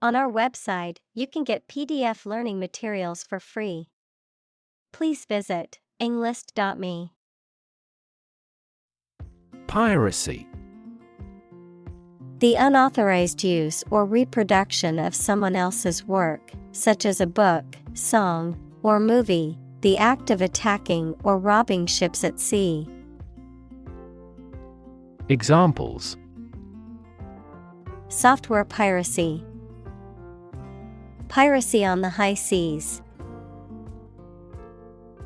On our website, you can get PDF learning materials for free. Please visit englist.me. Piracy. The unauthorized use or reproduction of someone else's work, such as a book, song, or movie, the act of attacking or robbing ships at sea. Examples: Software piracy. Piracy on the high seas.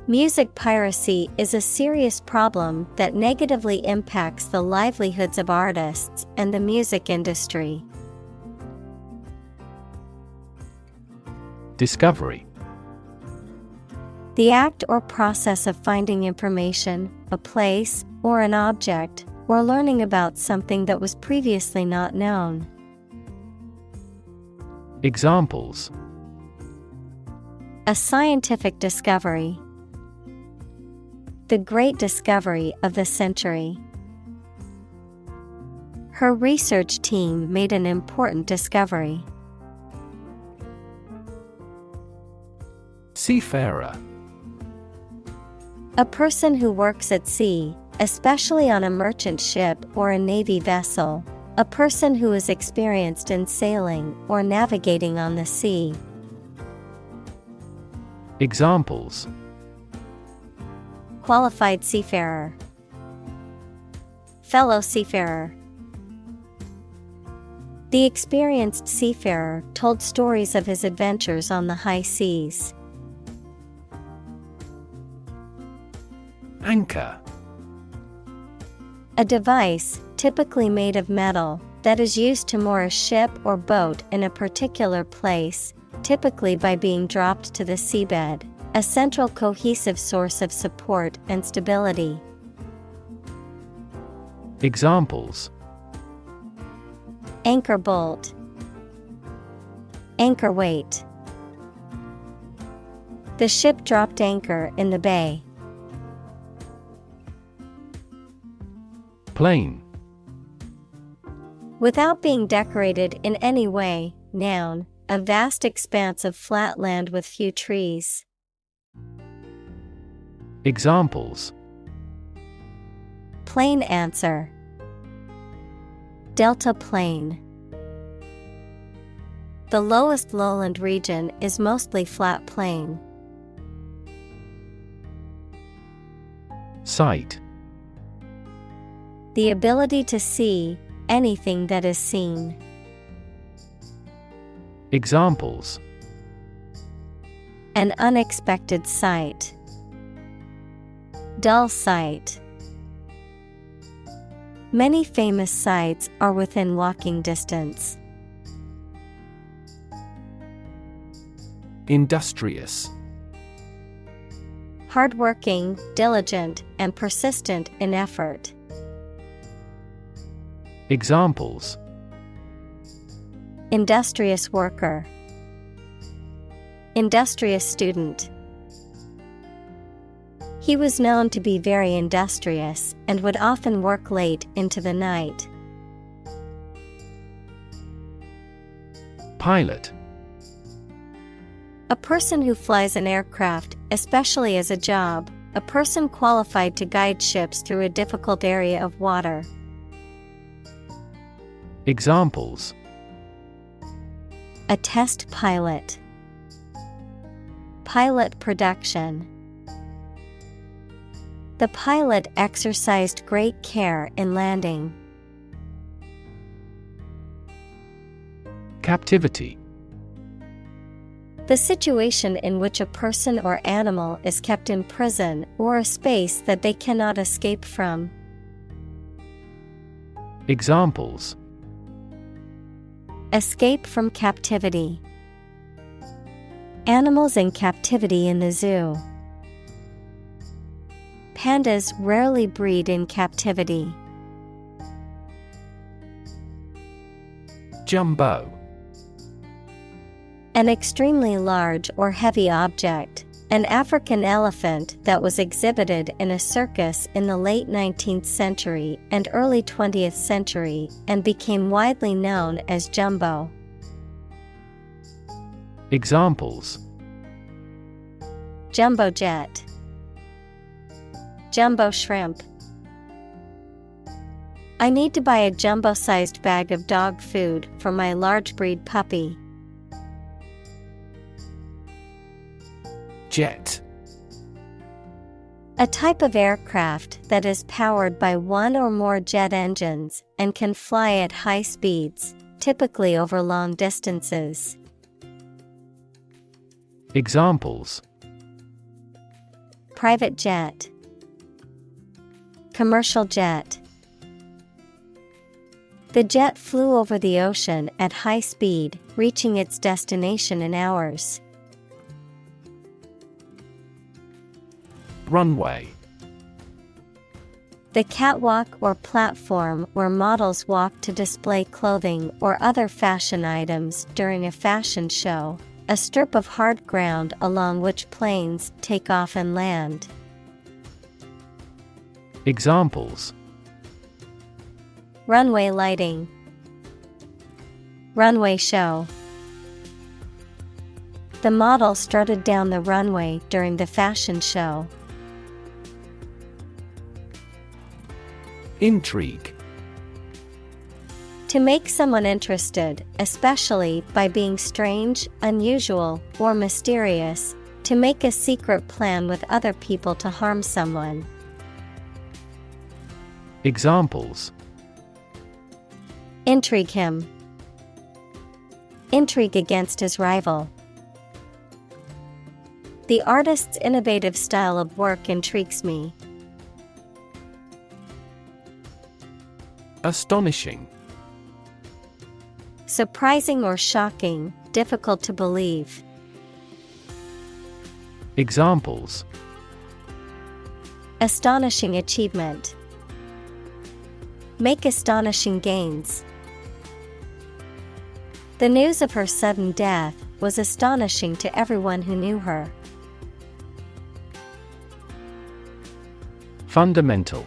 Music piracy is a serious problem that negatively impacts the livelihoods of artists and the music industry. Discovery. The act or process of finding information, a place, or an object, or learning about something that was previously not known. Examples: A scientific discovery. The great discovery of the century. Her research team made an important discovery. Seafarer. A person who works at sea, especially on a merchant ship or a navy vessel. A person who is experienced in sailing or navigating on the sea. Examples: Qualified seafarer. Fellow seafarer. The experienced seafarer told stories of his adventures on the high seas. Anchor. A device, typically made of metal, that is used to moor a ship or boat in a particular place, typically by being dropped to the seabed, a central cohesive source of support and stability. Examples: Anchor bolt. Anchor weight. The ship dropped anchor in the bay. Plain. Without being decorated in any way, noun, a vast expanse of flat land with few trees. Examples: Plain answer. Delta plain. The lowest lowland region is mostly flat plain. Sight. The ability to see anything that is seen. Examples: An unexpected sight. Dull sight. Many famous sites are within walking distance. Industrious. Hardworking, diligent, and persistent in effort. Examples: Industrious worker. Industrious student. He was known to be very industrious and would often work late into the night. Pilot. A person who flies an aircraft, especially as a job, a person qualified to guide ships through a difficult area of water. Examples: A test pilot. Pilot production. The pilot exercised great care in landing. Captivity. The situation in which a person or animal is kept in prison or a space that they cannot escape from. Examples: Escape from captivity. Animals in captivity in the zoo. Pandas rarely breed in captivity. Jumbo. An extremely large or heavy object, an African elephant that was exhibited in a circus in the late 19th century and early 20th century and became widely known as Jumbo. Examples: Jumbo jet, jumbo shrimp. I need to buy a jumbo-sized bag of dog food for my large breed puppy. Jet. A type of aircraft that is powered by one or more jet engines and can fly at high speeds, typically over long distances. Examples: Private jet, commercial jet. The jet flew over the ocean at high speed, reaching its destination in hours. Runway. The catwalk or platform where models walk to display clothing or other fashion items during a fashion show, a strip of hard ground along which planes take off and land. Examples: Runway lighting, runway show. The model strutted down the runway during the fashion show. Intrigue. To make someone interested, especially by being strange, unusual, or mysterious. To make a secret plan with other people to harm someone. Examples: Intrigue him. Intrigue against his rival. The artist's innovative style of work intrigues me. Astonishing. Surprising or shocking, difficult to believe. Examples: Astonishing achievement. Make astonishing gains. The news of her sudden death was astonishing to everyone who knew her. Fundamental.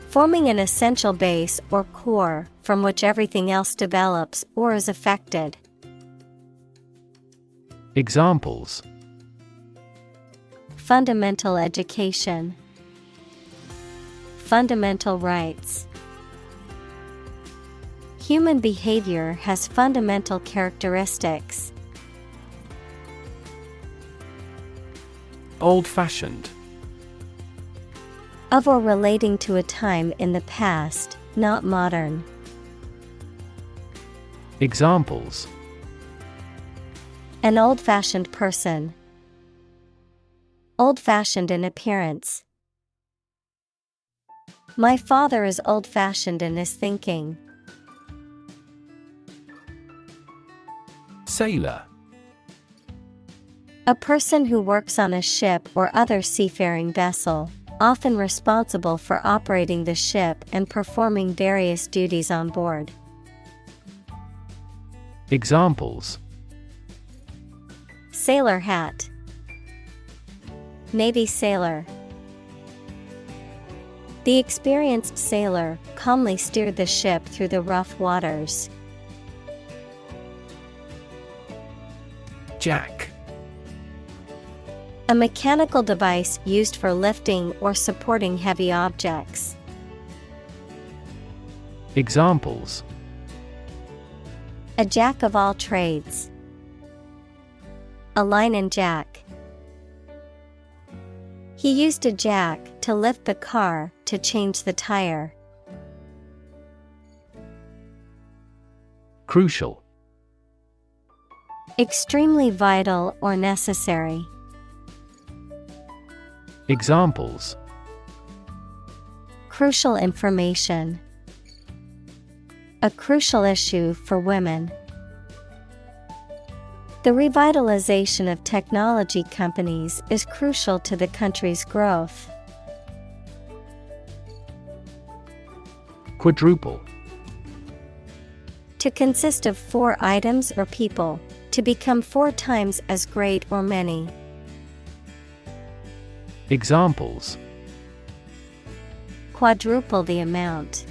Forming an essential base or core from which everything else develops or is affected. Examples: Fundamental education. Fundamental rights. Human behavior has fundamental characteristics. Old-fashioned. Of or relating to a time in the past, not modern. Examples: An old-fashioned person. Old-fashioned in appearance. My father is old-fashioned in his thinking. Sailor. A person who works on a ship or other seafaring vessel, often responsible for operating the ship and performing various duties on board. Examples: Sailor hat. Navy sailor. The experienced sailor calmly steered the ship through the rough waters. Jack. A mechanical device used for lifting or supporting heavy objects. Examples: A jack of all trades. A line jack. He used a jack to lift the car to change the tire. Crucial. Extremely vital or necessary. Examples: Crucial information. A crucial issue for women. The revitalization of technology companies is crucial to the country's growth. Quadruple. To consist of 4 items or people. To become 4 times as great or many. Examples: Quadruple the amount.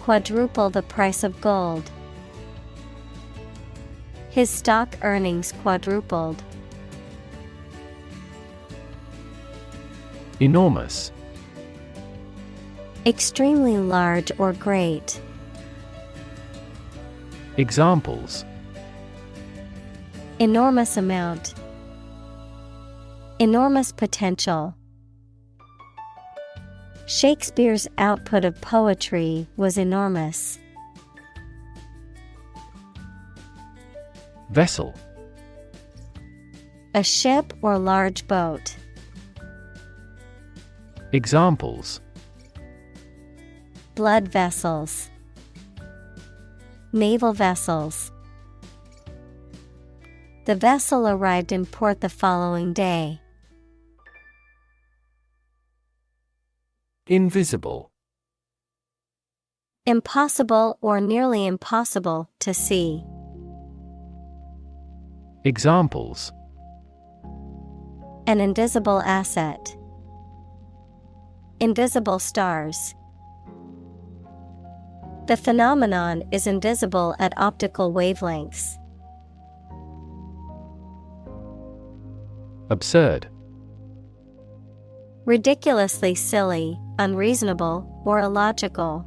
Quadruple the price of gold. His stock earnings quadrupled. Enormous. Extremely large or great. Examples: Enormous amount. Enormous potential. Shakespeare's output of poetry was enormous. Vessel. A ship or large boat. Examples: Blood vessels. Naval vessels. The vessel arrived in port the following day. Invisible. Impossible or nearly impossible to see. Examples: An invisible asset. Invisible stars. The phenomenon is invisible at optical wavelengths. Absurd. Ridiculously silly, unreasonable, or illogical.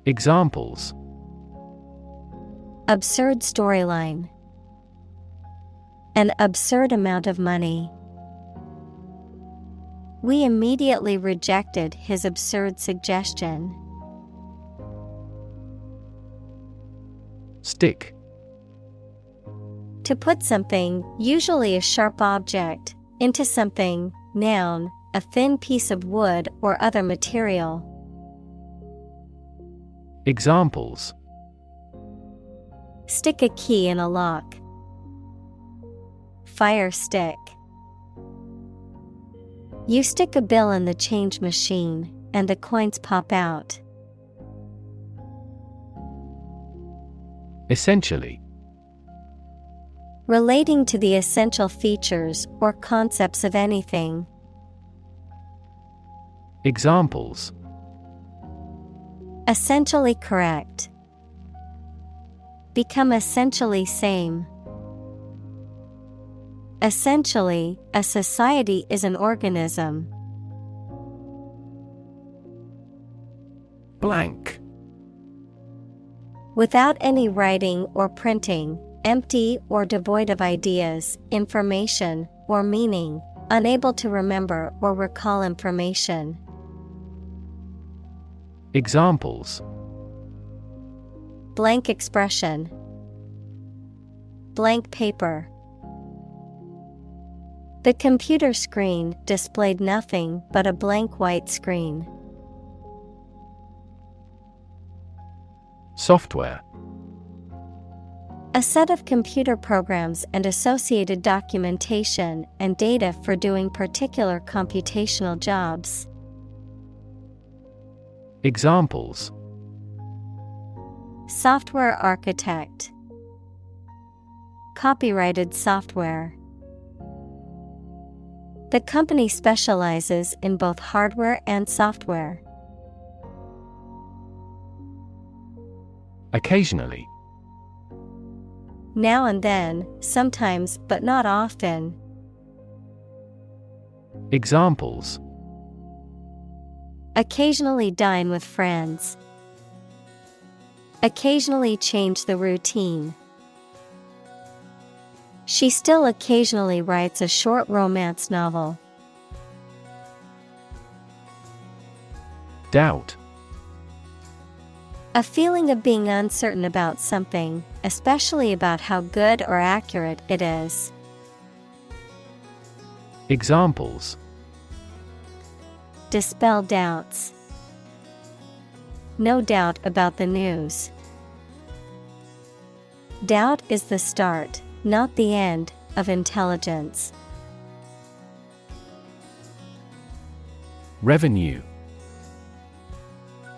Examples: Absurd storyline. An absurd amount of money. We immediately rejected his absurd suggestion. Stick. To put something, usually a sharp object, into something, noun, a thin piece of wood or other material. Examples: Stick a key in a lock. Fire stick. You stick a bill in the change machine, and the coins pop out. Essentially. Relating to the essential features or concepts of anything. Examples: Essentially correct. Become essentially same. Essentially, a society is an organism. Blank. Without any writing or printing, empty or devoid of ideas, information, or meaning, unable to remember or recall information. Examples: Blank expression. Blank paper. The computer screen displayed nothing but a blank white screen. Software. A set of computer programs and associated documentation and data for doing particular computational jobs. Examples: Software architect. Copyrighted software. The company specializes in both hardware and software. Occasionally. Now and then, sometimes but not often. Examples: Occasionally dine with friends. Occasionally change the routine. She still occasionally writes a short romance novel. Doubt. A feeling of being uncertain about something, especially about how good or accurate it is. Examples: Dispel doubts. No doubt about the news. Doubt is the start, not the end, of intelligence. Revenue.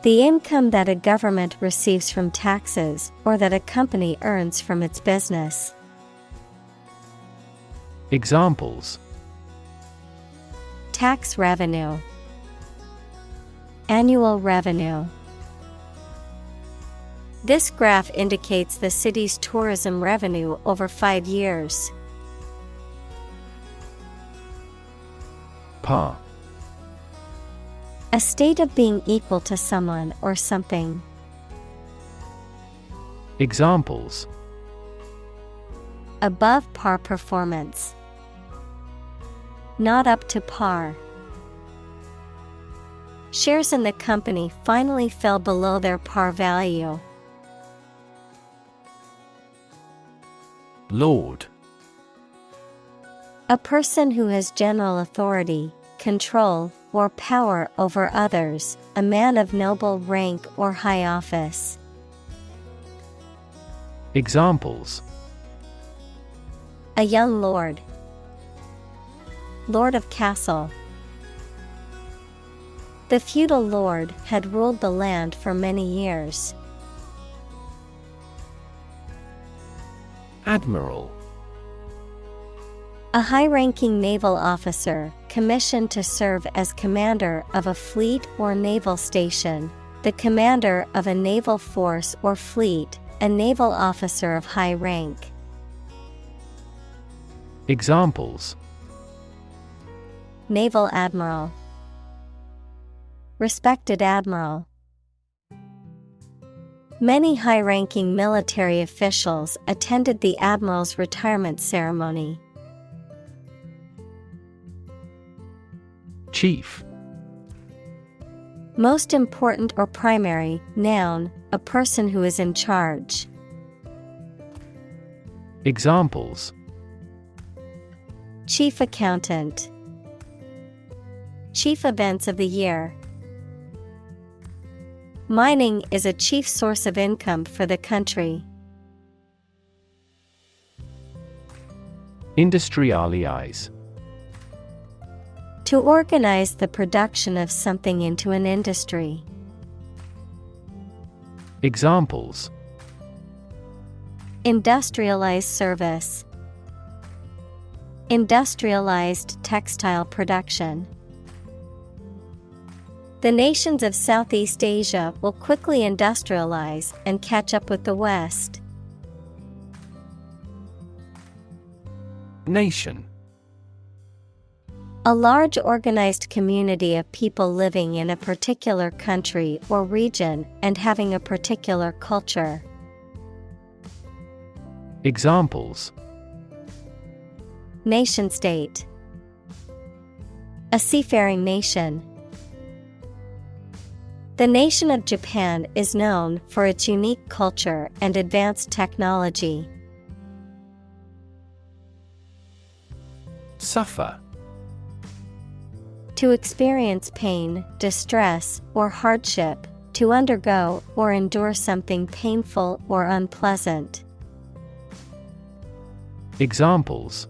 The income that a government receives from taxes or that a company earns from its business. Examples: Tax revenue. Annual revenue. This graph indicates the city's tourism revenue over 5 years. Par. A state of being equal to someone or something. Examples: Above par performance. Not up to par. Shares in the company finally fell below their par value. Lord. A person who has general authority, control, or power over others, a man of noble rank or high office. Examples: A young lord. Lord of castle. The feudal lord had ruled the land for many years. Admiral. A high-ranking naval officer commissioned to serve as commander of a fleet or naval station, the commander of a naval force or fleet, a naval officer of high rank. Examples: Naval admiral. Respected admiral. Many high-ranking military officials attended the admiral's retirement ceremony. Chief. Most important or primary, noun, a person who is in charge. Examples: Chief accountant. Chief events of the year. Mining is a chief source of income for the country. Industrialize. To organize the production of something into an industry. Examples: Industrialized service. Industrialized textile production. The nations of Southeast Asia will quickly industrialize and catch up with the West. Nation. A large organized community of people living in a particular country or region and having a particular culture. Examples: Nation state. A seafaring nation. The nation of Japan is known for its unique culture and advanced technology. Suffer. To experience pain, distress, or hardship, to undergo or endure something painful or unpleasant. Examples: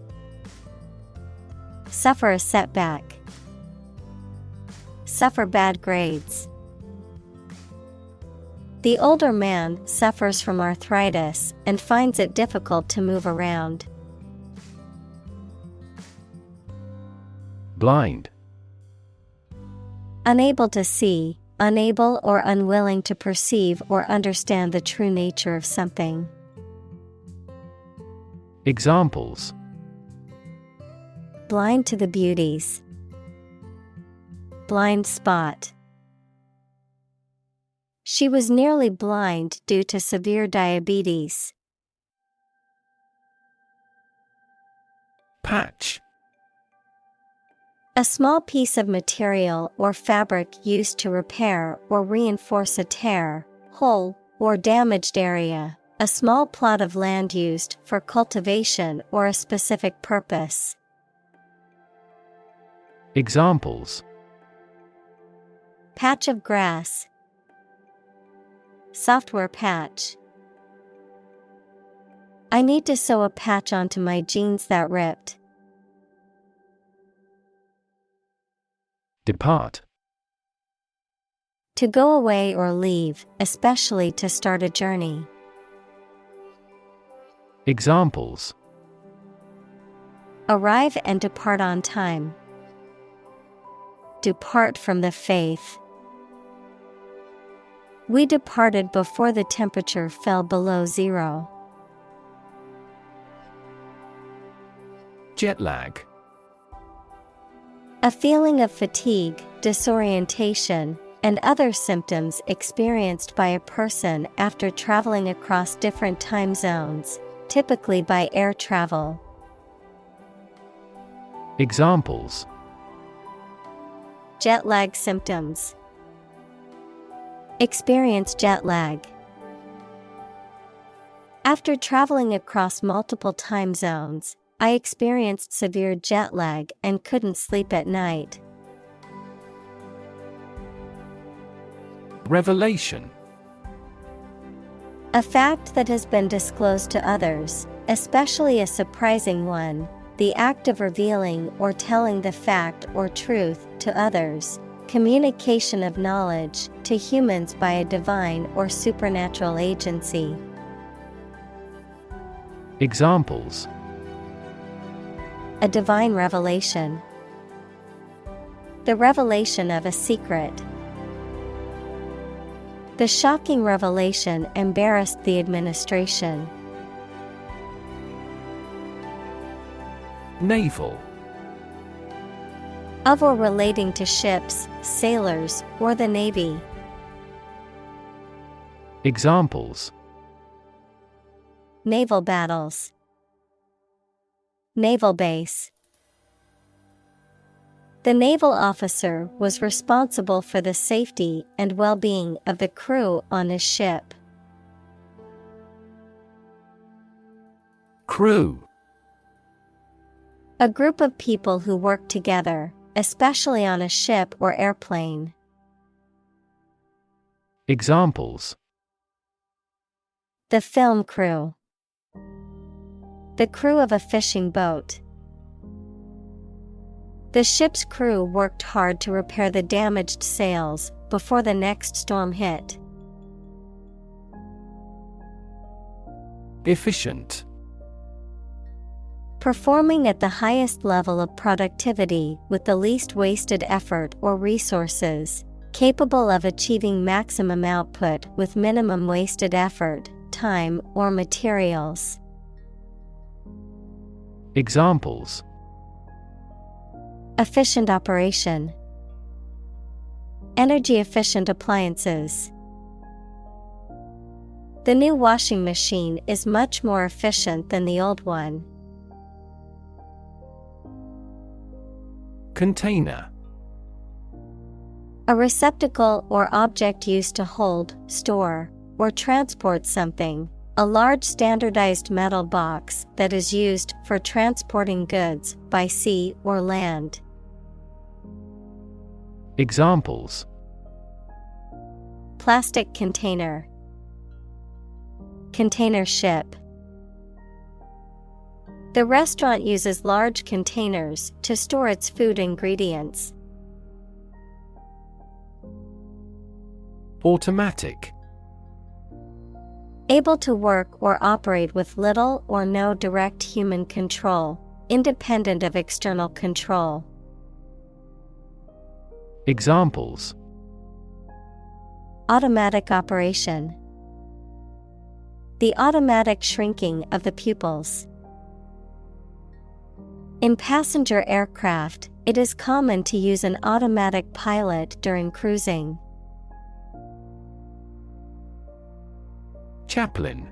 Suffer a setback. Suffer bad grades. The older man suffers from arthritis and finds it difficult to move around. Blind. Unable to see, unable or unwilling to perceive or understand the true nature of something. Examples: Blind to the beauties. Blind spot. She was nearly blind due to severe diabetes. Patch. A small piece of material or fabric used to repair or reinforce a tear, hole, or damaged area. A small plot of land used for cultivation or a specific purpose. Examples: Patch of grass. Software patch. I need to sew a patch onto my jeans that ripped. Depart. To go away or leave, especially to start a journey. Examples: Arrive and depart on time. Depart from the faith. We departed before the temperature fell below zero. Jet lag. A feeling of fatigue, disorientation, and other symptoms experienced by a person after traveling across different time zones, typically by air travel. Examples: Jet lag symptoms. Experience jet lag. After traveling across multiple time zones, I experienced severe jet lag and couldn't sleep at night. Revelation. A fact that has been disclosed to others, especially a surprising one, the act of revealing or telling the fact or truth to others, communication of knowledge to humans by a divine or supernatural agency. Examples: A divine revelation. The revelation of a secret. The shocking revelation embarrassed the administration. Naval. Of or relating to ships, sailors, or the Navy. Examples: Naval battles. Naval base. The naval officer was responsible for the safety and well-being of the crew on his ship. Crew. A group of people who work together, especially on a ship or airplane. Examples: The film crew. The crew of a fishing boat. The ship's crew worked hard to repair the damaged sails before the next storm hit. Efficient. Performing at the highest level of productivity with the least wasted effort or resources, capable of achieving maximum output with minimum wasted effort, time, or materials. Examples: Efficient operation. Energy efficient appliances. The new washing machine is much more efficient than the old one. Container. A receptacle or object used to hold, store, or transport something. A large standardized metal box that is used for transporting goods by sea or land. Examples: Plastic container. Container ship. The restaurant uses large containers to store its food ingredients. Automatic. Able to work or operate with little or no direct human control, independent of external control. Examples: Automatic operation. The automatic shrinking of the pupils. In passenger aircraft, it is common to use an automatic pilot during cruising. Chaplain.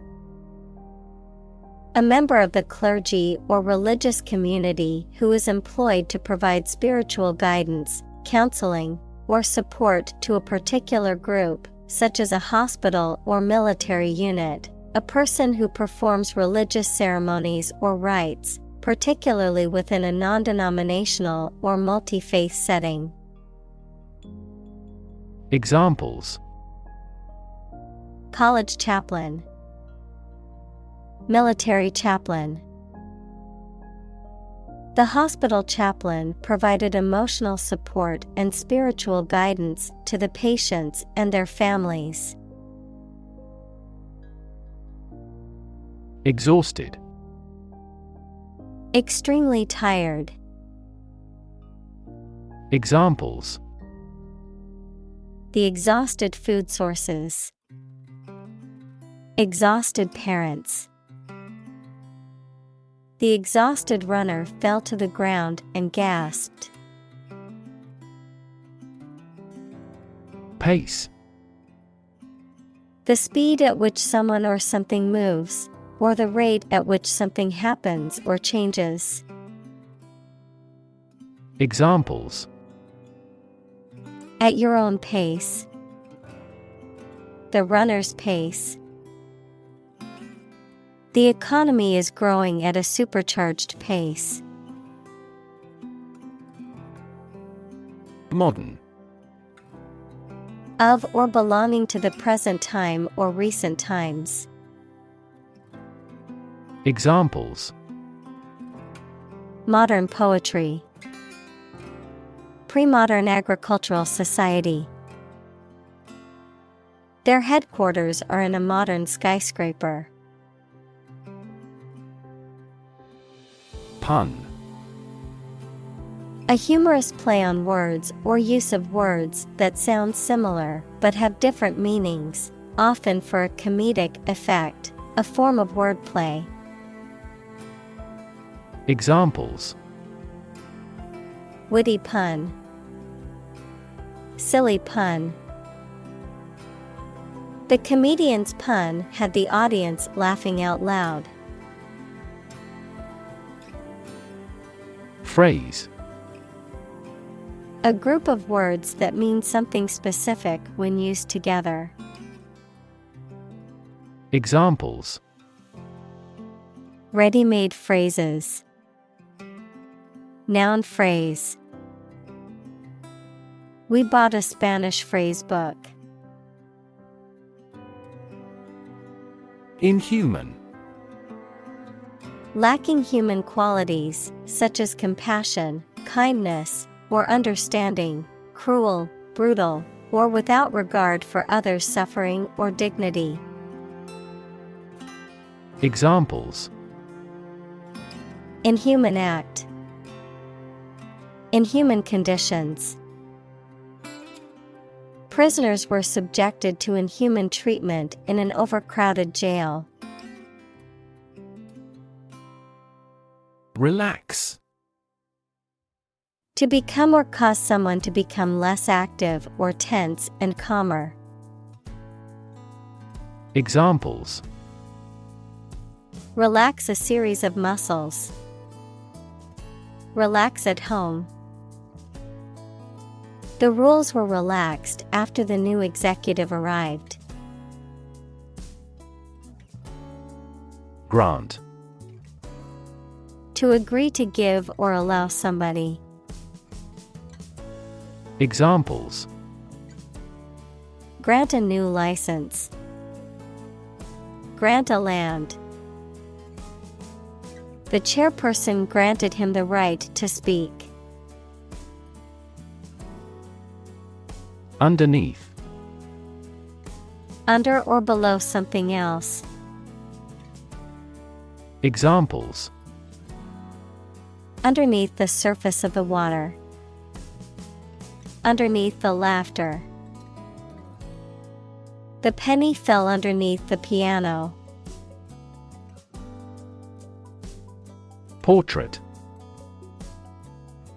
A member of the clergy or religious community who is employed to provide spiritual guidance, counseling, or support to a particular group, such as a hospital or military unit. A person who performs religious ceremonies or rites, particularly within a non-denominational or multi-faith setting. Examples: College chaplain. Military chaplain. The hospital chaplain provided emotional support and spiritual guidance to the patients and their families. Exhausted. Extremely tired. Examples: The exhausted food sources. Exhausted parents. The exhausted runner fell to the ground and gasped. Pace. The speed at which someone or something moves, or the rate at which something happens or changes. Examples. At your own pace. The runner's pace. The economy is growing at a supercharged pace. Modern. Of or belonging to the present time or recent times. Examples. Modern poetry. Pre-modern agricultural society. Their headquarters are in a modern skyscraper. Pun. A humorous play on words or use of words that sound similar but have different meanings, often for a comedic effect, a form of wordplay. Examples. Witty pun. Silly pun. The comedian's pun had the audience laughing out loud. Phrase. A group of words that mean something specific when used together. Examples. Ready-made phrases. Noun phrase. We bought a Spanish phrase book. Inhuman. Lacking human qualities, such as compassion, kindness, or understanding, cruel, brutal, or without regard for others' suffering or dignity. Examples. Inhuman act. Inhuman conditions. Prisoners were subjected to inhuman treatment in an overcrowded jail. Relax. To become or cause someone to become less active or tense and calmer. Examples. Relax a series of muscles. Relax at home. The rules were relaxed after the new executive arrived. Grant. To agree to give or allow somebody. Examples. Grant a new license. Grant a land. The chairperson granted him the right to speak. Underneath. Under or below something else. Examples. Underneath the surface of the water. Underneath the laughter. The penny fell underneath the piano. Portrait.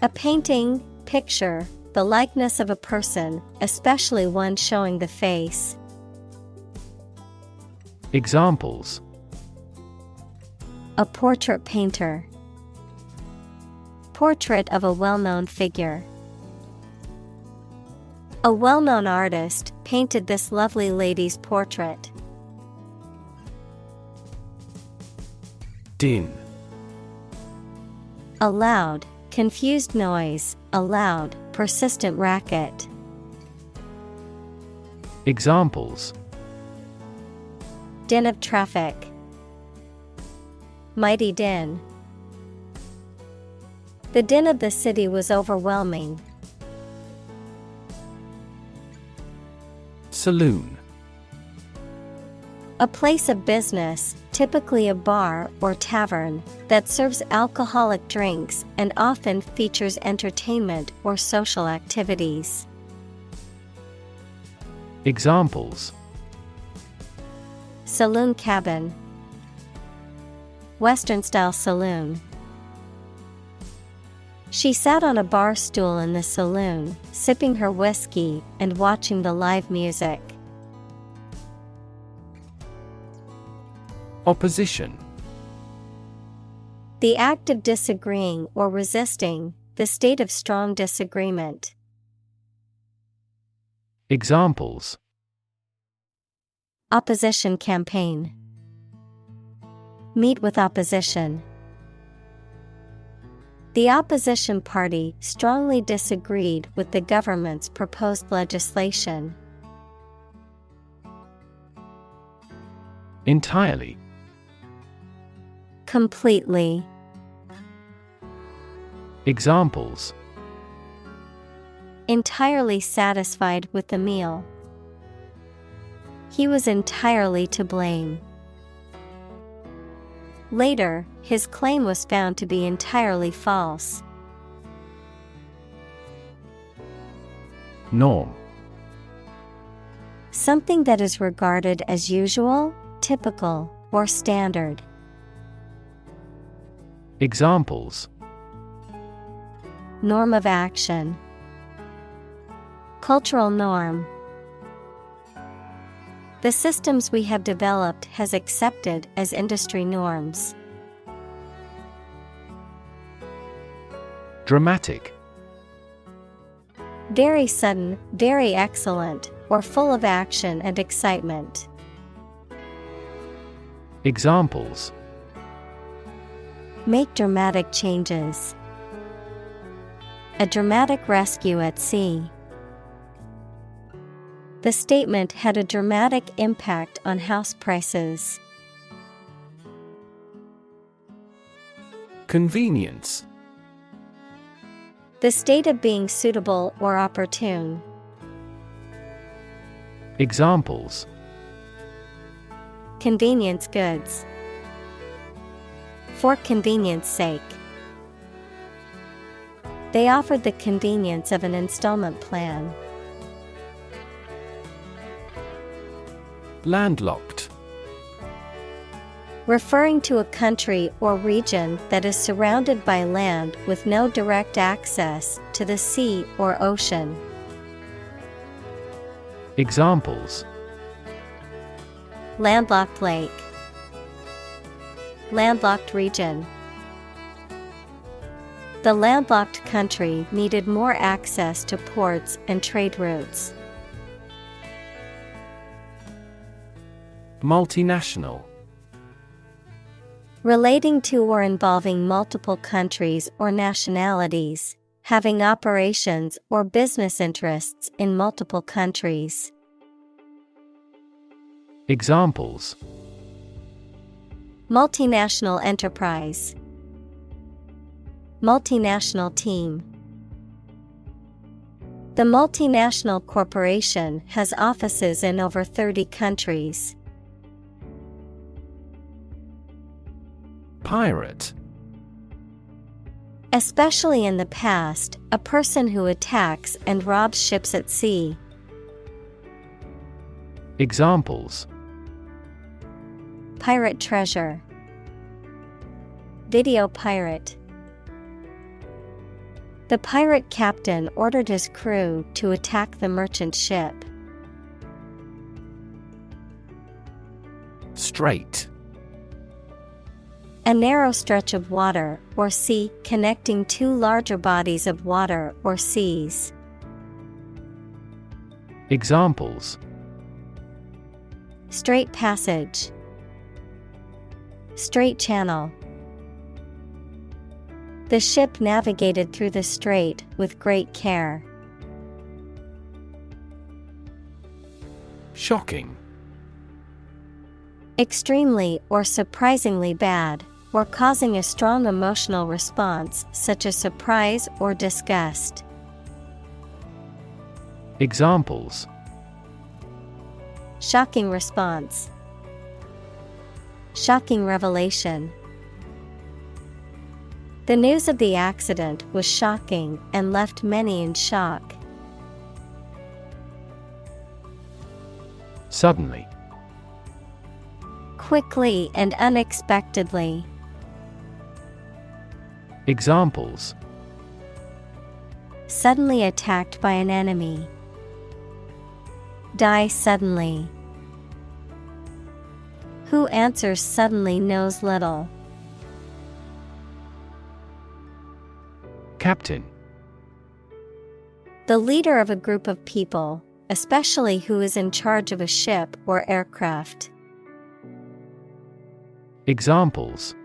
A painting, picture, the likeness of a person, especially one showing the face. Examples. A portrait painter. Portrait of a well-known figure. A well-known artist painted this lovely lady's portrait. Din. A loud, confused noise, a loud, persistent racket. Examples. Din of traffic. Mighty din. The din of the city was overwhelming. Saloon. A place of business, typically a bar or tavern, that serves alcoholic drinks and often features entertainment or social activities. Examples: saloon cabin, Western-style saloon. She sat on a bar stool in the saloon, sipping her whiskey and watching the live music. Opposition. The act of disagreeing or resisting, the state of strong disagreement. Examples: opposition campaign, meet with opposition. The opposition party strongly disagreed with the government's proposed legislation. Entirely. Completely. Examples: entirely satisfied with the meal. He was entirely to blame. Later, his claim was found to be entirely false. Norm. Something that is regarded as usual, typical, or standard. Examples: norm of action, cultural norm. The systems we have developed has accepted as industry norms. Dramatic. Very sudden, very excellent, or full of action and excitement. Examples: make dramatic changes. A dramatic rescue at sea. The statement had a dramatic impact on house prices. Convenience. The state of being suitable or opportune. Examples: convenience goods. For convenience sake. They offered the convenience of an installment plan. Landlocked. Referring to a country or region that is surrounded by land with no direct access to the sea or ocean. Examples: landlocked lake. Landlocked region. The landlocked country needed more access to ports and trade routes. Multinational. Relating to or involving multiple countries or nationalities, having operations or business interests in multiple countries. Examples: multinational enterprise. Multinational team. The multinational corporation has offices in over 30 countries. Pirate. Especially in the past, a person who attacks and robs ships at sea. Examples: pirate treasure. Video pirate. The pirate captain ordered his crew to attack the merchant ship. Strait. A narrow stretch of water or sea connecting two larger bodies of water or seas. Examples: strait passage. Strait channel. The ship navigated through the strait with great care. Shocking. Extremely or surprisingly bad, or causing a strong emotional response such as surprise or disgust. Examples: shocking response. Shocking revelation. The news of the accident was shocking and left many in shock. Suddenly. Quickly and unexpectedly. Examples: Suddenly attacked by an enemy. Die suddenly. Who answers suddenly knows little. Captain. The leader of a group of people, especially who is in charge of a ship or aircraft. Examples: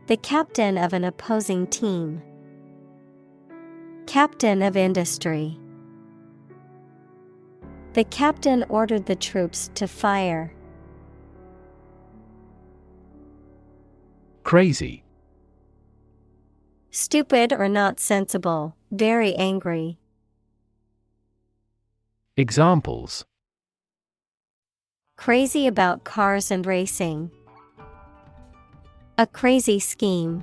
The captain of an opposing team. Captain of industry. The captain ordered the troops to fire. Crazy. Stupid or not sensible, very angry. Examples: Crazy about cars and racing. A crazy scheme.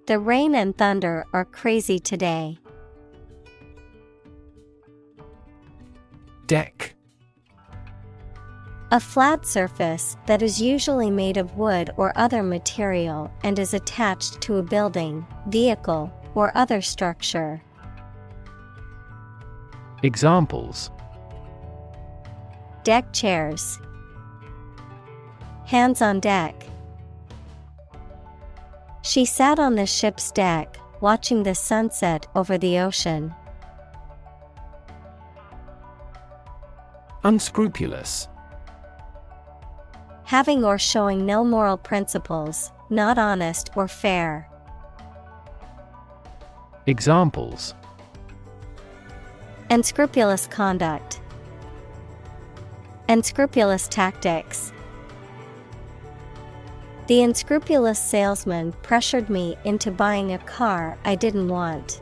The rain and thunder are crazy today. Deck. A flat surface that is usually made of wood or other material and is attached to a building, vehicle, or other structure. Examples: Deck chairs. Hands on deck. She sat on the ship's deck, watching the sunset over the ocean. Unscrupulous. Having or showing no moral principles, not honest or fair. Examples: Unscrupulous conduct. Unscrupulous tactics. The unscrupulous salesman pressured me into buying a car I didn't want.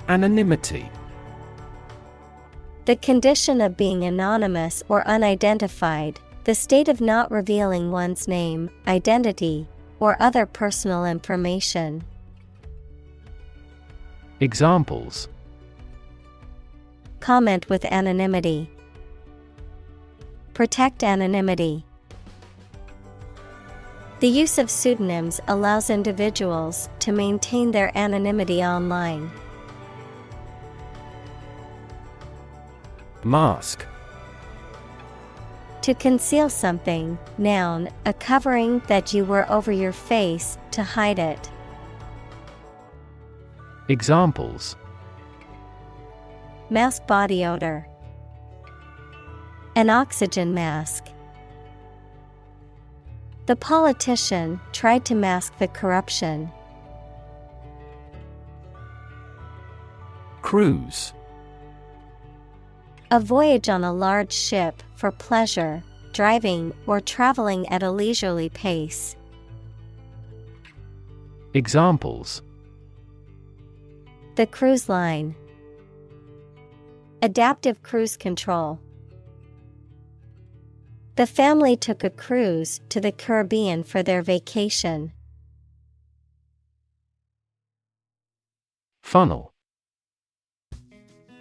Anonymity. The condition of being anonymous or unidentified, the state of not revealing one's name, identity, or other personal information. Examples: Comment with anonymity. Protect anonymity. The use of pseudonyms allows individuals to maintain their anonymity online. Mask. To conceal something, noun, a covering that you wear over your face to hide it. Examples: Mask body odor. An oxygen mask. The politician tried to mask the corruption. Cruise. A voyage on a large ship for pleasure, driving, or traveling at a leisurely pace. Examples: The cruise line. Adaptive cruise control. The family took a cruise to the Caribbean for their vacation. Funnel.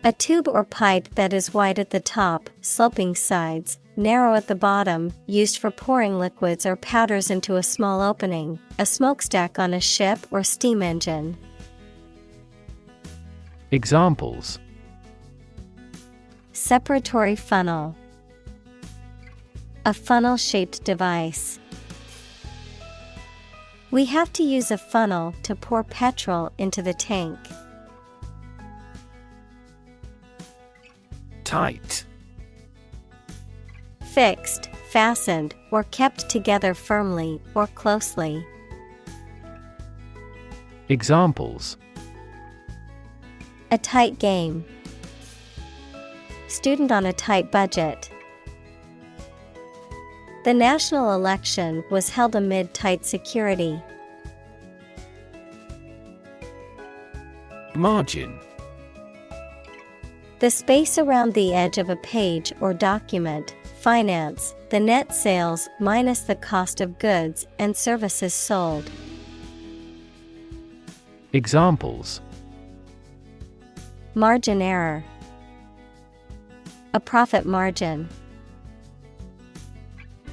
A tube or pipe that is wide at the top, sloping sides, narrow at the bottom, used for pouring liquids or powders into a small opening, a smokestack on a ship or steam engine. Examples: Separatory funnel. A funnel-shaped device. We have to use a funnel to pour petrol into the tank. Tight. Fixed, fastened, or kept together firmly or closely. Examples: A tight game. Student on a tight budget. The national election was held amid tight security. Margin. The space around the edge of a page or document. Finance, the net sales minus the cost of goods and services sold. Examples: Margin error. A profit margin.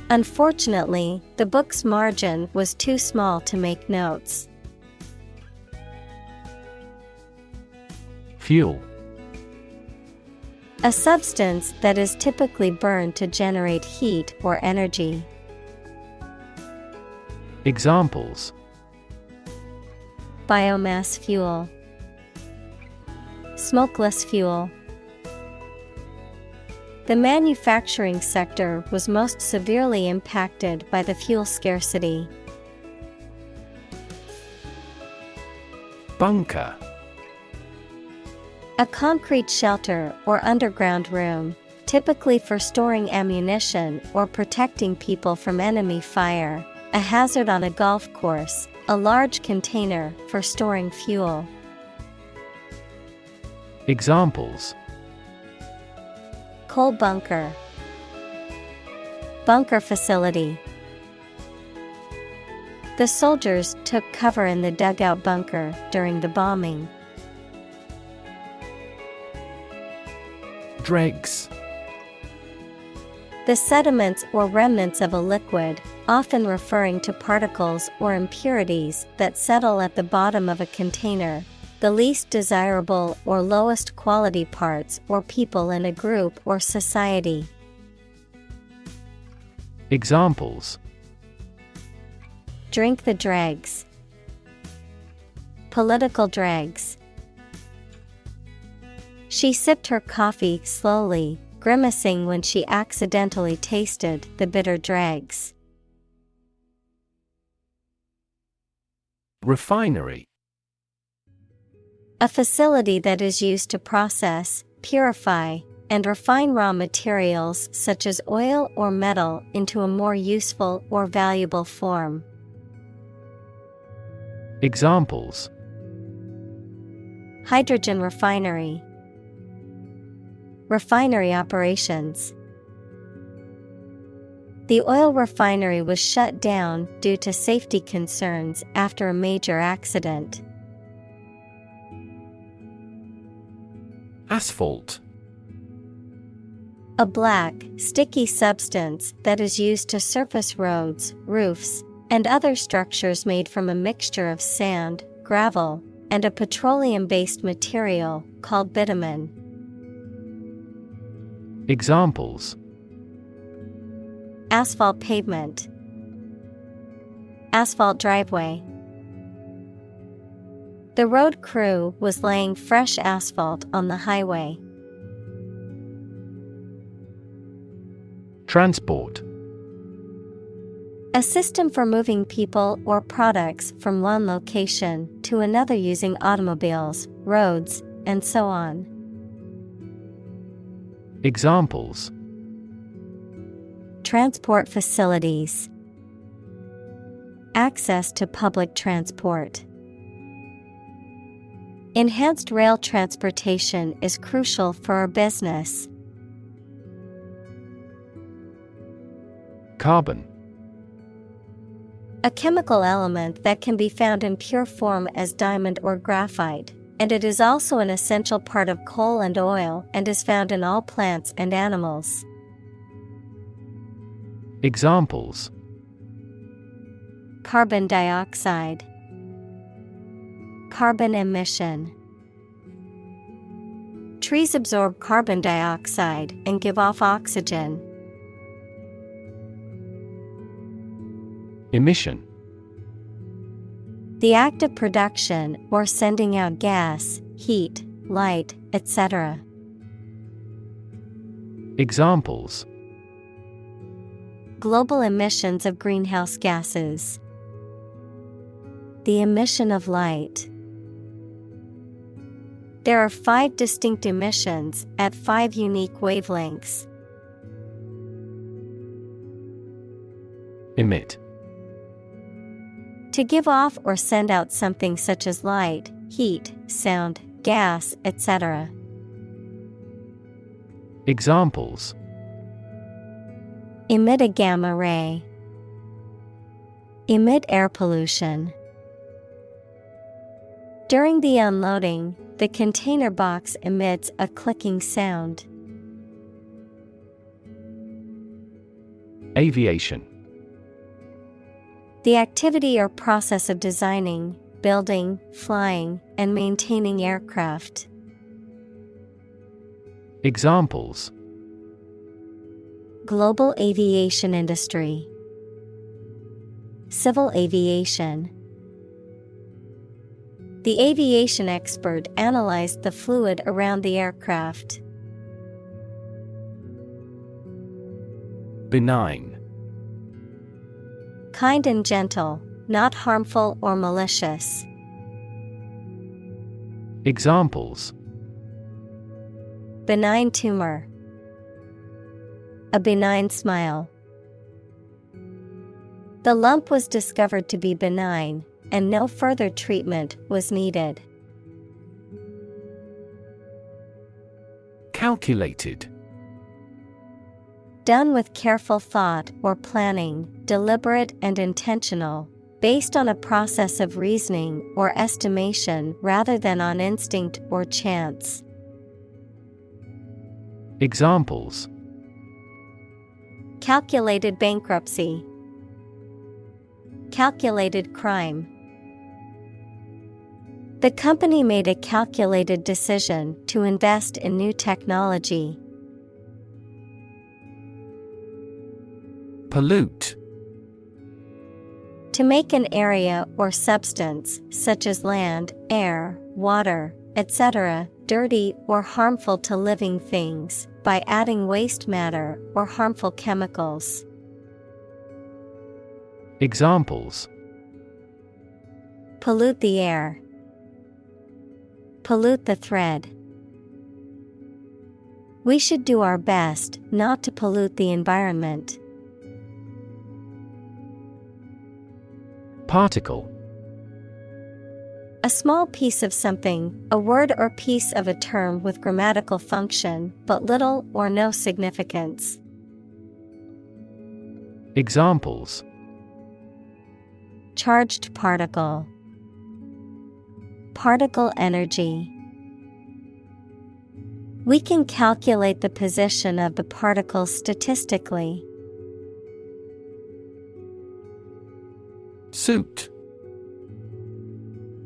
Unfortunately, the book's margin was too small to make notes. Fuel. A substance that is typically burned to generate heat or energy. Examples: Biomass fuel. Smokeless fuel. The manufacturing sector was most severely impacted by the fuel scarcity. Bunker. A concrete shelter or underground room, typically for storing ammunition or protecting people from enemy fire. A hazard on a golf course, a large container for storing fuel. Examples: Coal bunker. Bunker facility. The soldiers took cover in the dugout bunker during the bombing. Dregs. The sediments or remnants of a liquid, often referring to particles or impurities that settle at the bottom of a container, the least desirable or lowest quality parts or people in a group or society. Examples: Drink the dregs. Political dregs. She sipped her coffee slowly, grimacing when she accidentally tasted the bitter dregs. Refinery. A facility that is used to process, purify, and refine raw materials such as oil or metal into a more useful or valuable form. Examples: Hydrogen refinery. Refinery operations. The oil refinery was shut down due to safety concerns after a major accident. Asphalt. A black, sticky substance that is used to surface roads, roofs, and other structures made from a mixture of sand, gravel, and a petroleum-based material called bitumen. Examples: Asphalt pavement. Asphalt driveway. The road crew was laying fresh asphalt on the highway. Transport. A system for moving people or products from one location to another using automobiles, roads, and so on. Examples: Transport facilities. Access to public transport. Enhanced rail transportation is crucial for our business. Carbon. A chemical element that can be found in pure form as diamond or graphite, and it is also an essential part of coal and oil and is found in all plants and animals. Examples: Carbon dioxide. Carbon emission. Trees absorb carbon dioxide and give off oxygen. Emission. The act of production or sending out gas, heat, light, etc. Examples: Global emissions of greenhouse gases. The emission of light. There are 5 distinct emissions at 5 unique wavelengths. Emit. To give off or send out something such as light, heat, sound, gas, etc. Examples: Emit a gamma ray. Emit air pollution. During the unloading, the container box emits a clicking sound. Aviation. The activity or process of designing, building, flying, and maintaining aircraft. Examples: Global aviation industry. Civil aviation. The aviation expert analyzed the fluid around the aircraft. Benign. Kind and gentle, not harmful or malicious. Examples: Benign tumor. A benign smile. The lump was discovered to be benign, and no further treatment was needed. Calculated. Done with careful thought or planning, deliberate and intentional, based on a process of reasoning or estimation rather than on instinct or chance. Examples: Calculated bankruptcy. Calculated crime. The company made a calculated decision to invest in new technology. Pollute. To make an area or substance, such as land, air, water, etc., dirty or harmful to living things, by adding waste matter or harmful chemicals. Examples: Pollute the air. Pollute the thread. We should do our best not to pollute the environment. Particle. A small piece of something, a word or piece of a term with grammatical function, but little or no significance. Examples: Charged particle. Particle energy. We can calculate the position of the particles statistically. Soot.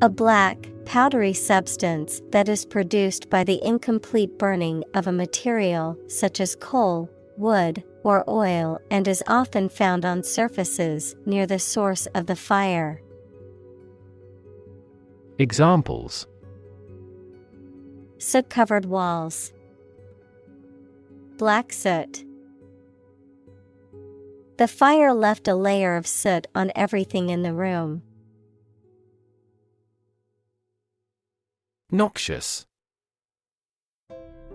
A black, powdery substance that is produced by the incomplete burning of a material such as coal, wood, or oil and is often found on surfaces near the source of the fire. Examples: Soot-covered walls. Black soot. The fire left a layer of soot on everything in the room. Noxious.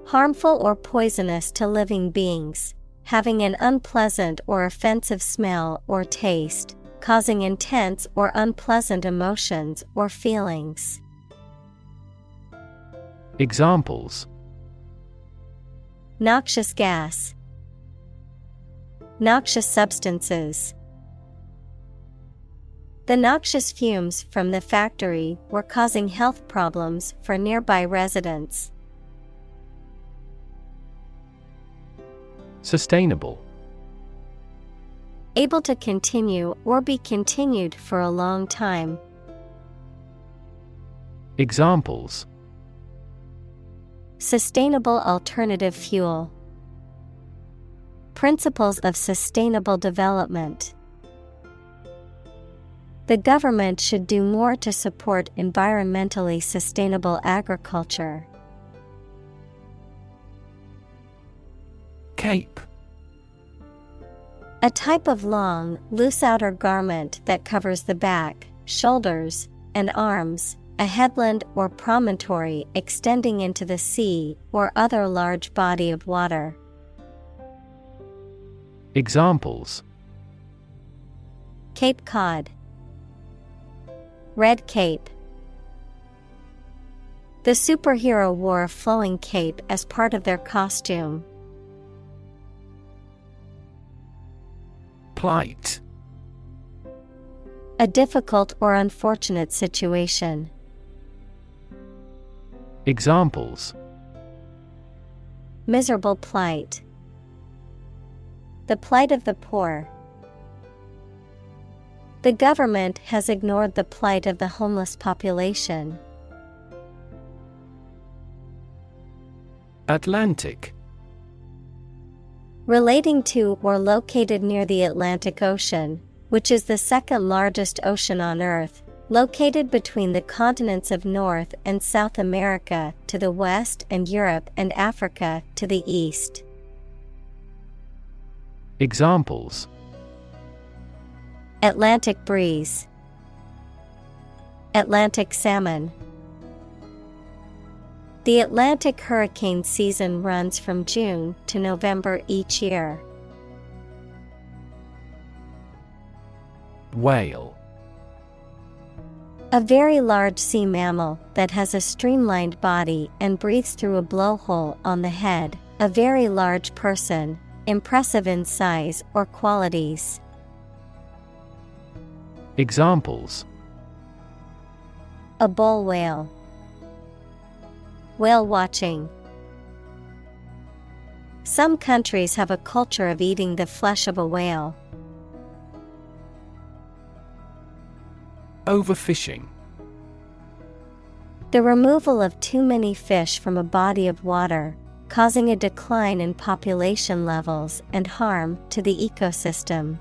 Harmful or poisonous to living beings, having an unpleasant or offensive smell or taste, causing intense or unpleasant emotions or feelings. Examples: Noxious gas. Noxious substances. The noxious fumes from the factory were causing health problems for nearby residents. Sustainable. Able to continue or be continued for a long time. Examples: Sustainable alternative fuel. Principles of sustainable development. The government should do more to support environmentally sustainable agriculture. Cape. A type of long, loose outer garment that covers the back, shoulders, and arms, a headland or promontory extending into the sea or other large body of water. Examples: Cape Cod. Red cape. The superhero wore a flowing cape as part of their costume. Plight. A difficult or unfortunate situation. Examples: miserable plight, the plight of the poor. The government has ignored the plight of the homeless population. Atlantic. Relating to or located near the Atlantic Ocean, which is the second largest ocean on Earth, located between the continents of North and South America to the west and Europe and Africa to the east. Examples: Atlantic breeze, Atlantic salmon. The Atlantic hurricane season runs from June to November each year. Whale. A very large sea mammal that has a streamlined body and breathes through a blowhole on the head. A very large person, impressive in size or qualities. Examples: A bull whale, whale watching. Some countries have a culture of eating the flesh of a whale. Overfishing. The removal of too many fish from a body of water, causing a decline in population levels and harm to the ecosystem.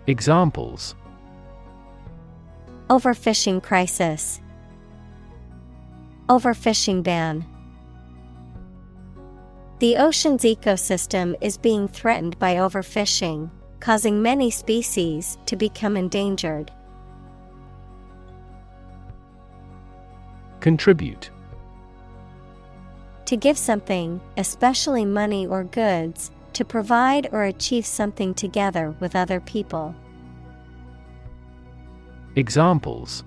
Examples: Overfishing crisis, overfishing ban. The ocean's ecosystem is being threatened by overfishing, causing many species to become endangered. Contribute. To give something, especially money or goods, to provide or achieve something together with other people. Examples: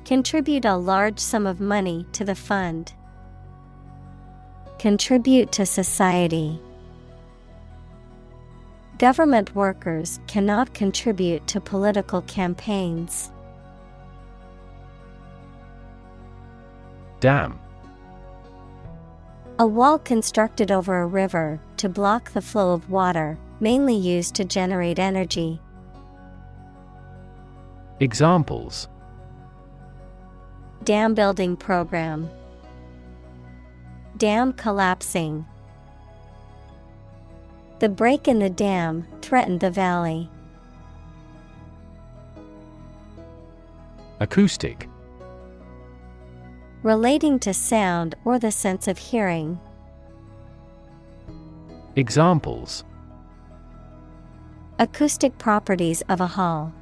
Contribute a large sum of money to the fund. Contribute to society. Government workers cannot contribute to political campaigns. Dam. A wall constructed over a river to block the flow of water, mainly used to generate energy. Examples: Dam building program. Dam collapsing. The break in the dam threatened the valley. Acoustic. Relating to sound or the sense of hearing. Examples: Acoustic properties of a hall.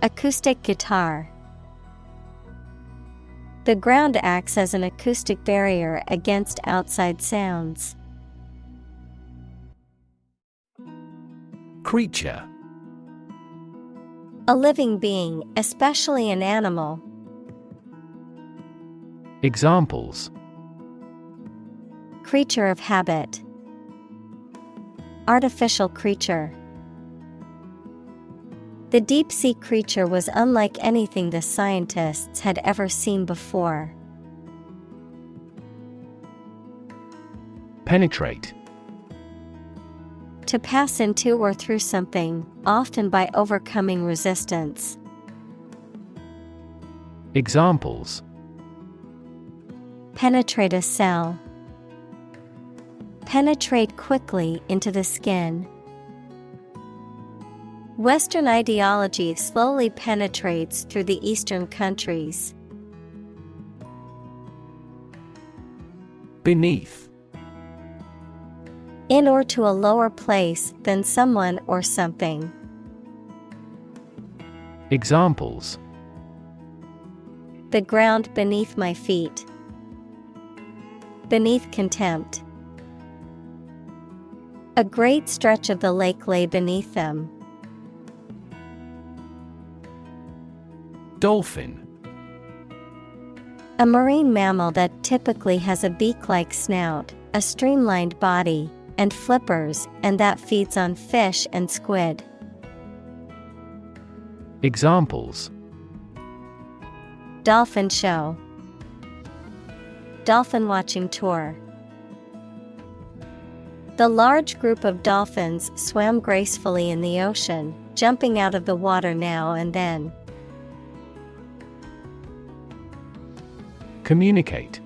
Acoustic guitar. The ground acts as an acoustic barrier against outside sounds. Creature. A living being, especially an animal. Examples: Creature of habit. Artificial creature. The deep-sea creature was unlike anything the scientists had ever seen before. Penetrate. To pass into or through something, often by overcoming resistance. Examples: Penetrate a cell. Penetrate quickly into the skin. Western ideology slowly penetrates through the Eastern countries. Beneath. In or to a lower place than someone or something. Examples: The ground beneath my feet. Beneath contempt. A great stretch of the lake lay beneath them. Dolphin. A marine mammal that typically has a beak-like snout, a streamlined body, and flippers, and that feeds on fish and squid. Examples: Dolphin show. Dolphin watching tour. The large group of dolphins swam gracefully in the ocean, jumping out of the water now and then. Communicate.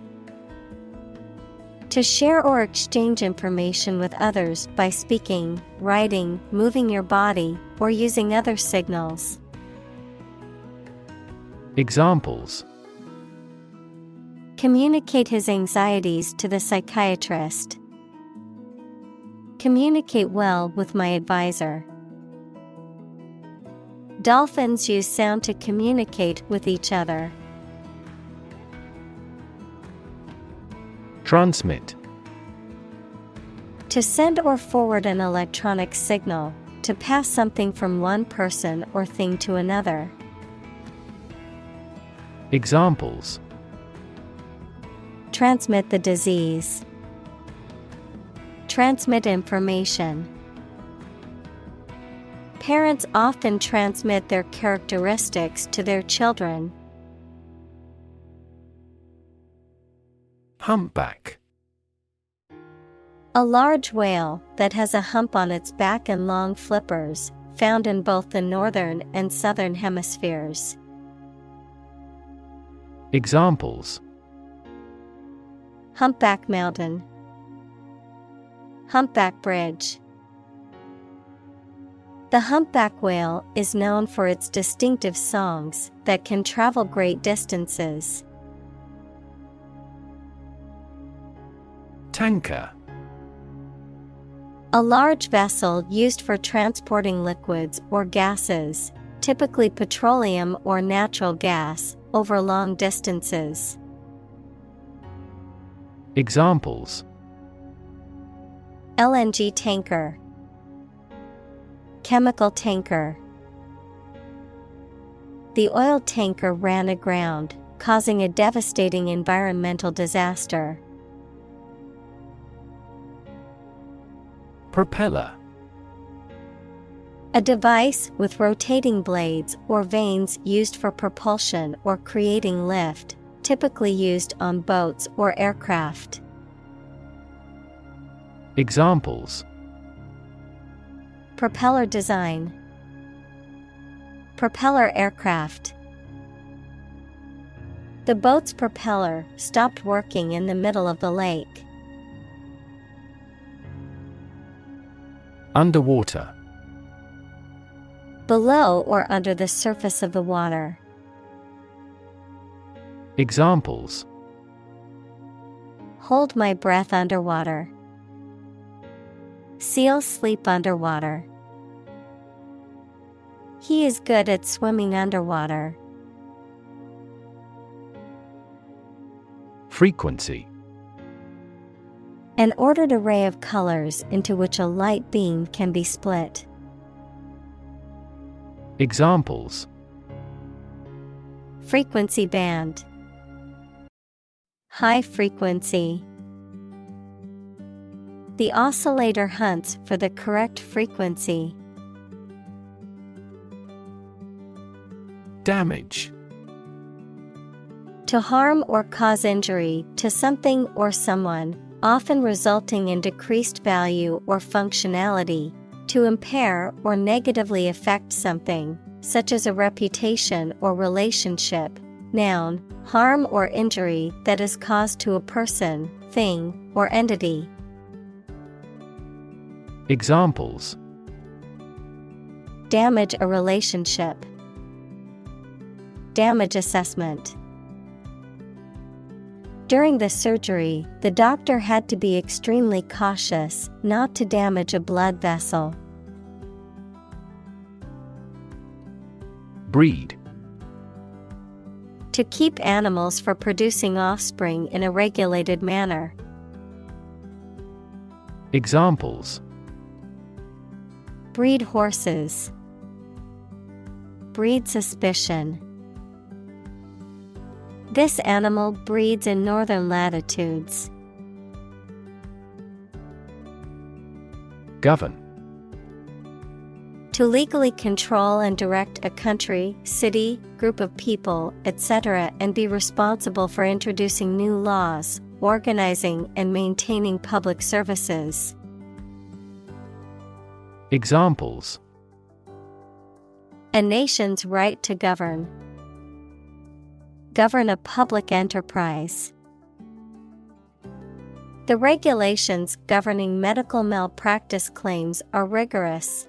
To share or exchange information with others by speaking, writing, moving your body, or using other signals. Examples: Communicate his anxieties to the psychiatrist. Communicate well with my advisor. Dolphins use sound to communicate with each other. Transmit. To send or forward an electronic signal, to pass something from one person or thing to another. Examples: Transmit the disease. Transmit information. Parents often transmit their characteristics to their children. Humpback. A large whale that has a hump on its back and long flippers, found in both the northern and southern hemispheres. Examples: Humpback mountain. Humpback bridge. The humpback whale is known for its distinctive songs that can travel great distances. Tanker. A large vessel used for transporting liquids or gases, typically petroleum or natural gas, over long distances. Examples: LNG tanker. Chemical tanker. The oil tanker ran aground, causing a devastating environmental disaster. Propeller. A device with rotating blades or vanes used for propulsion or creating lift, typically used on boats or aircraft. Examples: Propeller design. Propeller aircraft. The boat's propeller stopped working in the middle of the lake. Underwater. Below or under the surface of the water. Examples: Hold my breath underwater. Seals sleep underwater. He is good at swimming underwater. Frequency. An ordered array of colors into which a light beam can be split. Examples: Frequency band. High frequency. The oscillator hunts for the correct frequency. Damage. To harm or cause injury to something or someone, often resulting in decreased value or functionality. To impair or negatively affect something, such as a reputation or relationship. Noun, harm or injury that is caused to a person, thing, or entity. Examples: Damage a relationship. Damage assessment. During the surgery, the doctor had to be extremely cautious not to damage a blood vessel. Breed. To keep animals for producing offspring in a regulated manner. Examples: Breed horses. Breed suspicion. This animal breeds in northern latitudes. To To legally control and direct a country, city, group of people, etc., and be responsible for introducing new laws, organizing and maintaining public services. Examples: A nation's right to govern. Govern a public enterprise. The regulations governing medical malpractice claims are rigorous.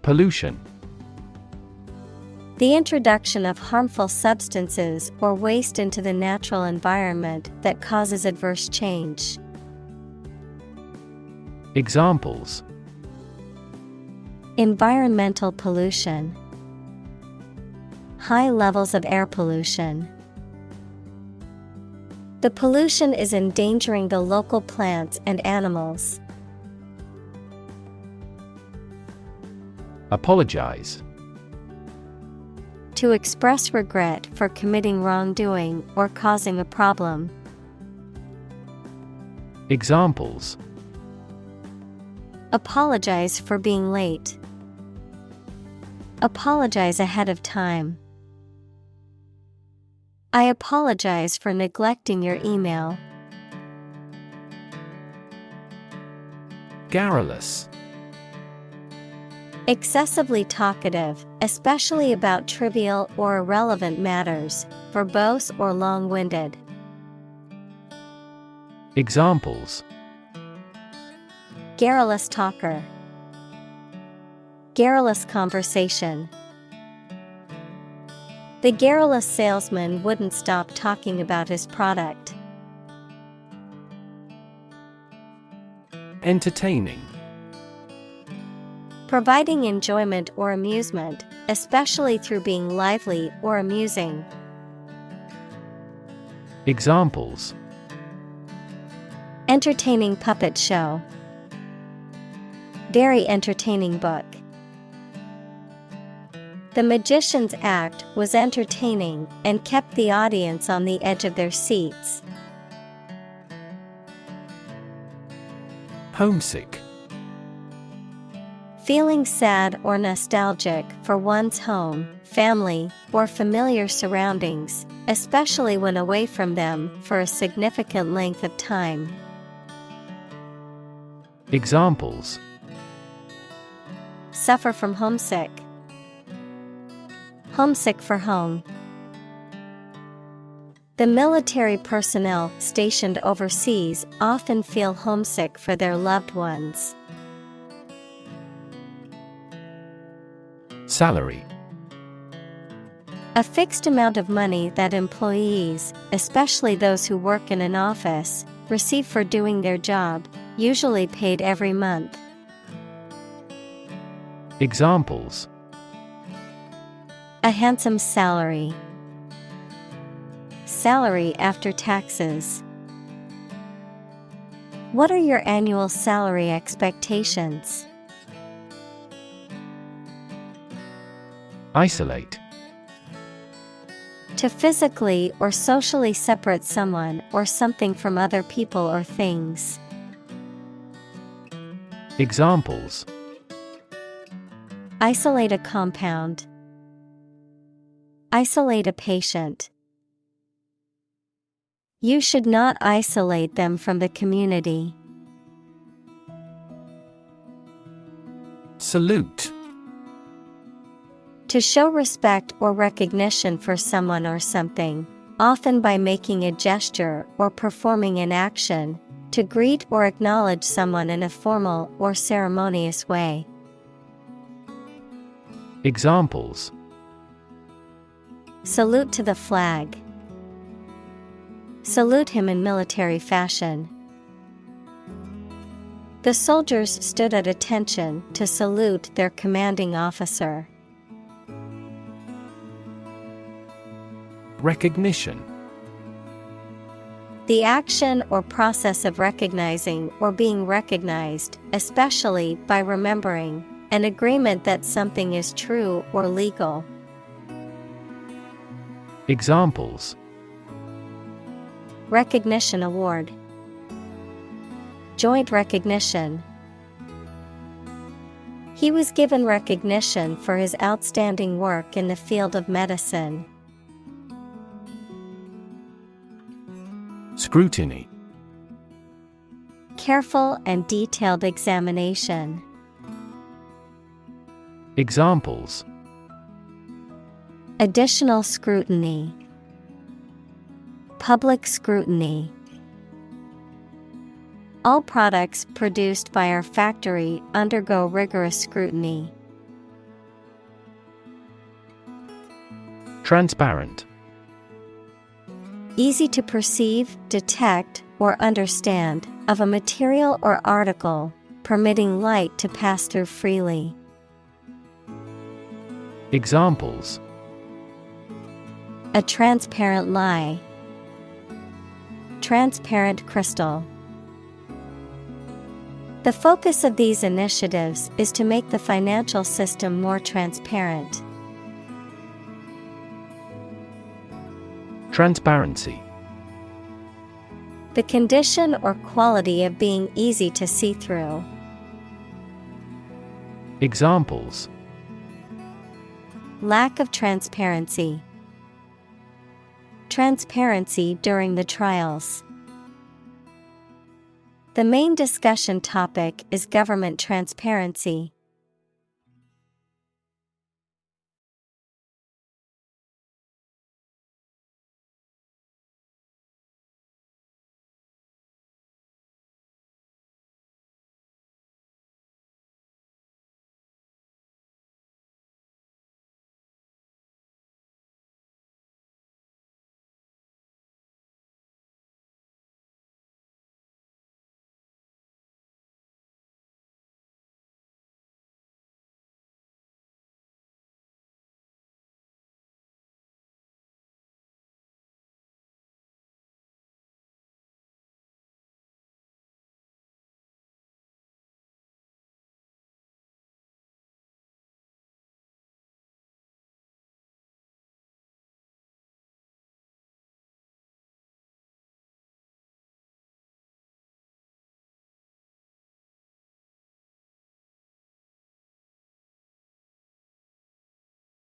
Pollution. The introduction of harmful substances or waste into the natural environment that causes adverse change. Examples: Environmental pollution. High levels of air pollution. The pollution is endangering the local plants and animals. Apologize. To express regret for committing wrongdoing or causing a problem. Examples: Apologize for being late. Apologize ahead of time. I apologize for neglecting your email. Garrulous. Excessively talkative, especially about trivial or irrelevant matters, verbose or long-winded. Examples: Garrulous talker. Garrulous conversation. The garrulous salesman wouldn't stop talking about his product. Entertaining. Providing enjoyment or amusement, especially through being lively or amusing. Examples: Entertaining puppet show. Very entertaining book. The magician's act was entertaining and kept the audience on the edge of their seats. Homesick. Feeling sad or nostalgic for one's home, family, or familiar surroundings, especially when away from them for a significant length of time. Examples: Suffer from homesick. Homesick for home. The military personnel stationed overseas often feel homesick for their loved ones. Salary. A fixed amount of money that employees, especially those who work in an office, receive for doing their job, usually paid every month. Examples: A handsome salary. Salary after taxes. What are your annual salary expectations? Isolate. To physically or socially separate someone or something from other people or things. Examples: Isolate a compound. Isolate a patient. You should not isolate them from the community. Salute. To show respect or recognition for someone or something, often by making a gesture or performing an action, to greet or acknowledge someone in a formal or ceremonious way. Examples: Salute to the flag. Salute him in military fashion. The soldiers stood at attention to salute their commanding officer. Recognition. The action or process of recognizing or being recognized, especially by remembering, an agreement that something is true or legal. Examples: Recognition award. Joint recognition. He was given recognition for his outstanding work in the field of medicine. Scrutiny. Careful and detailed examination. Examples: Additional scrutiny. Public scrutiny. All products produced by our factory undergo rigorous scrutiny. Transparent. Easy to perceive, detect, or understand, of a material or article, permitting light to pass through freely. Examples: A transparent lie. Transparent crystal. The focus of these initiatives is to make the financial system more transparent. Transparency. The condition or quality of being easy to see through. Examples: Lack of transparency. Transparency during the trials. The main discussion topic is government transparency.